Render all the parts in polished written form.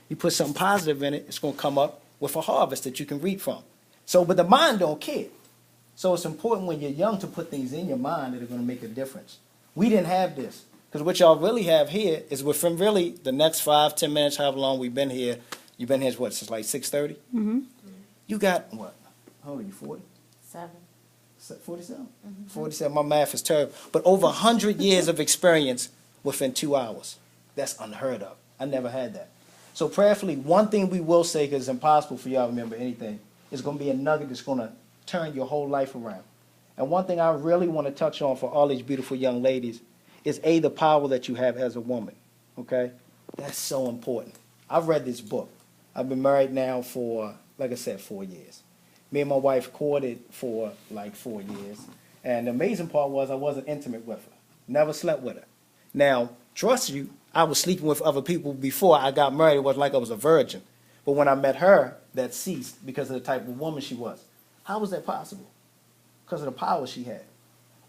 You put something positive in it, it's going to come up with a harvest that you can reap from. So, but the mind don't care. So it's important when you're young to put things in your mind that are going to make a difference. We didn't have this. Because what y'all really have here is within really the next 5, 10 minutes, however long we've been here. You've been here, what, since like 6:30? Mm-hmm. You got, what, how old are you, 40? 47? 47, my math is terrible. But over 100 years of experience within 2 hours. That's unheard of. I never had that. So prayerfully, one thing we will say, because it's impossible for y'all to remember anything, is going to be a nugget that's going to turn your whole life around. And one thing I really want to touch on for all these beautiful young ladies is A, the power that you have as a woman, okay? That's so important. I've read this book. I've been married now for, like I said, 4 years. Me and my wife courted for like 4 years. And the amazing part was I wasn't intimate with her. Never slept with her. Now, trust you, I was sleeping with other people before I got married. It wasn't like I was a virgin. But when I met her, that ceased because of the type of woman she was. How was that possible? Because of the power she had.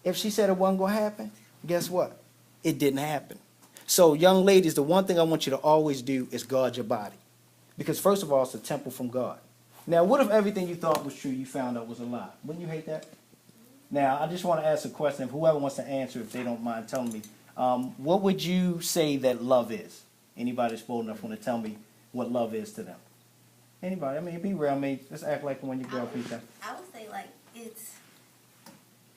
If she said it wasn't going to happen, guess what? It didn't happen. So, young ladies, the one thing I want you to always do is guard your body. Because first of all, it's a temple from God. Now, what if everything you thought was true, you found out was a lie? Wouldn't you hate that? Now, I just want to ask a question. If whoever wants to answer, if they don't mind telling me, what would you say that love is? Anybody that's bold enough want to tell me what love is to them? Anybody? I mean, be real. I mean, just act like when you grow up. I would say, like, it's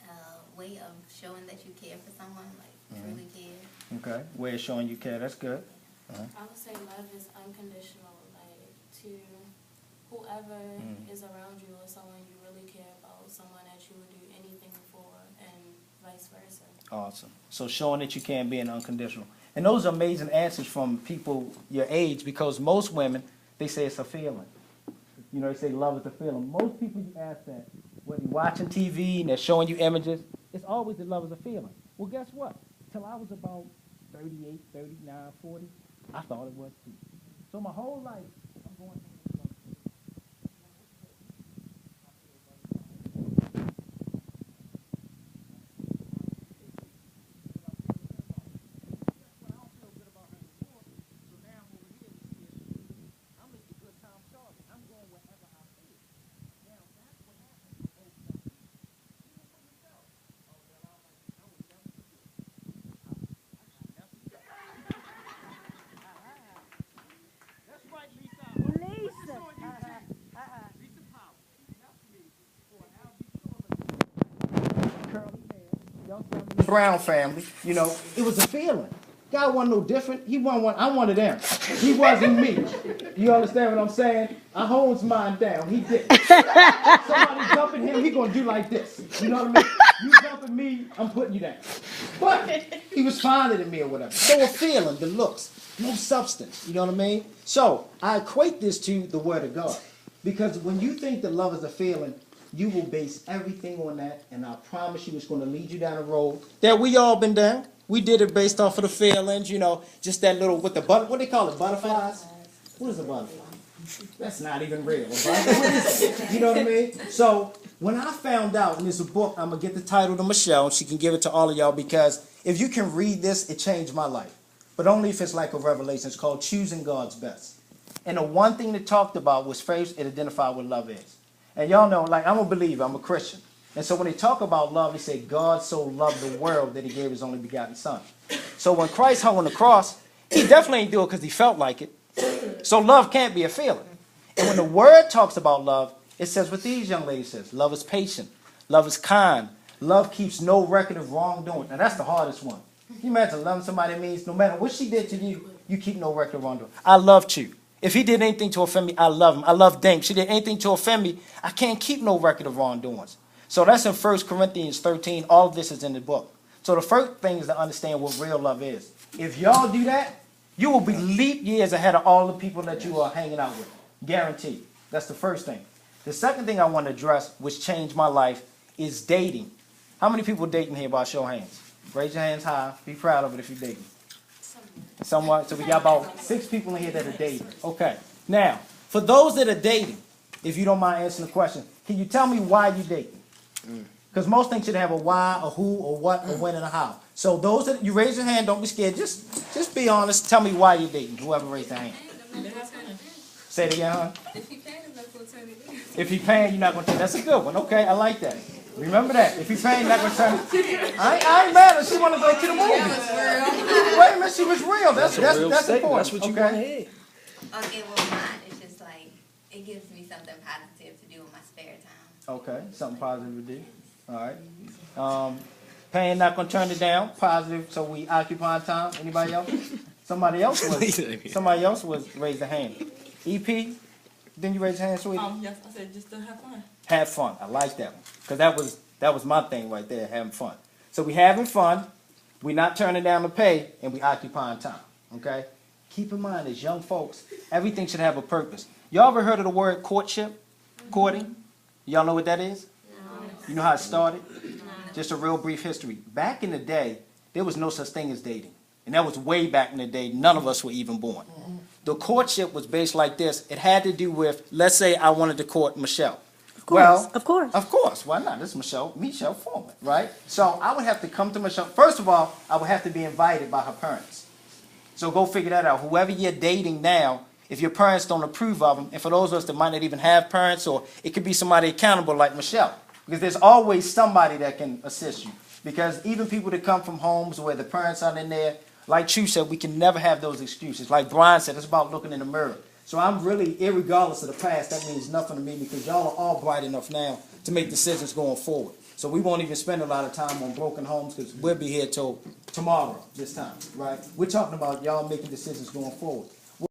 a way of showing that you care for someone, like, truly care. Okay. Way of showing you care. That's good. I would say love is unconditional, like, to whoever is around you or someone you really care about, someone that you would do anything for, and vice versa. Awesome. So showing that you can be an unconditional. And those are amazing answers from people your age, because most women, they say it's a feeling. You know, they say love is a feeling. Most people you ask that, when you're watching TV and they're showing you images, it's always that love is a feeling. Well, guess what? Till I was about 38, 39, 40, I thought it was too. So my whole life, I'm going through this. Brown family, you know, it was a feeling. God wasn't no different. He wasn't one. I'm one of them. He wasn't me. You understand what I'm saying? I holds mine down. He did. Somebody jumping him, he gonna do like this. You know what I mean? You jumping me, I'm putting you down. But he was finer than me or whatever. So a feeling, the looks, no substance. You know what I mean? So I equate this to the Word of God, because when you think that love is a feeling, you will base everything on that, and I promise you it's going to lead you down a road that we all been down. We did it based off of the feelings, you know, just that little, with the what they call it, butterflies? What is a butterfly? That's not even real. What is it? You know what I mean? So when I found out, and there's a book, I'm going to get the title to Michelle, and she can give it to all of y'all, because if you can read this, it changed my life. But only if it's like a revelation. It's called Choosing God's Best. And the one thing it talked about was first, it identified what love is. And y'all know, like, I'm a believer, I'm a Christian. And so when they talk about love, they say God so loved the world that he gave his only begotten son. So when Christ hung on the cross, he definitely ain't do it because he felt like it. So love can't be a feeling. And when the word talks about love, it says what these young ladies says. Love is patient. Love is kind. Love keeps no record of wrongdoing. Now that's the hardest one. Can you imagine loving somebody means no matter what she did to you, you keep no record of wrongdoing. I loved you. If he did anything to offend me, I love him. I love Dink. She did anything to offend me, I can't keep no record of wrongdoings. So that's in 1 Corinthians 13. All of this is in the book. So the first thing is to understand what real love is. If y'all do that, you will be leap years ahead of all the people that you are hanging out with. Guaranteed. That's the first thing. The second thing I want to address, which changed my life, is dating. How many people dating here by show of hands? Raise your hands high. Be proud of it if you're dating. Somewhat. So we got about 6 people in here that are dating. Okay. Now, for those that are dating, if you don't mind answering the question, can you tell me why you dating? Because most things should have a why, a who, or what, a when, and a how. So those that you raise your hand, don't be scared. Just be honest. Tell me why you're dating. Whoever raised their hand. Say it again, huh? If he paying enough for eternity. If he paying, you're not gonna turn. That's a good one. Okay, I like that. Remember that. If he paying, you're not gonna turn. I ain't mad at her. She wanna go to the movie. Wait a minute, she was real. That's important. That's what you want to hear. Okay, well, mine is just like, it gives me something positive to do in my spare time. Okay, something positive to do. All right. Paying, not gonna turn it down. Positive, so we occupy time. Anybody else? Somebody else was raised a hand. EP, didn't you raise your hand, sweetie? Yes, I said just to have fun. Have fun. I like that one. Because that was my thing right there, having fun. So we having fun, we not turning down the pay, and we occupying time. Okay? Keep in mind, as young folks, everything should have a purpose. Y'all ever heard of the word courtship? Courting? Y'all know what that is? No. You know how it started? Just a real brief history. Back in the day, there was no such thing as dating. And that was way back in the day. None of us were even born. The courtship was based like this. It had to do with, let's say I wanted to court Michelle. Of course, of course. Of course. Why not? This is Michelle Foreman, right? So I would have to come to Michelle. First of all, I would have to be invited by her parents. So go figure that out. Whoever you're dating now, if your parents don't approve of them, and for those of us that might not even have parents, or it could be somebody accountable like Michelle, because there's always somebody that can assist you. Because even people that come from homes where the parents aren't in there, like Chu said, we can never have those excuses. Like Brian said, it's about looking in the mirror. So I'm really, irregardless of the past, that means nothing to me because y'all are all bright enough now to make decisions going forward. So we won't even spend a lot of time on broken homes because we'll be here till tomorrow this time, right? We're talking about y'all making decisions going forward.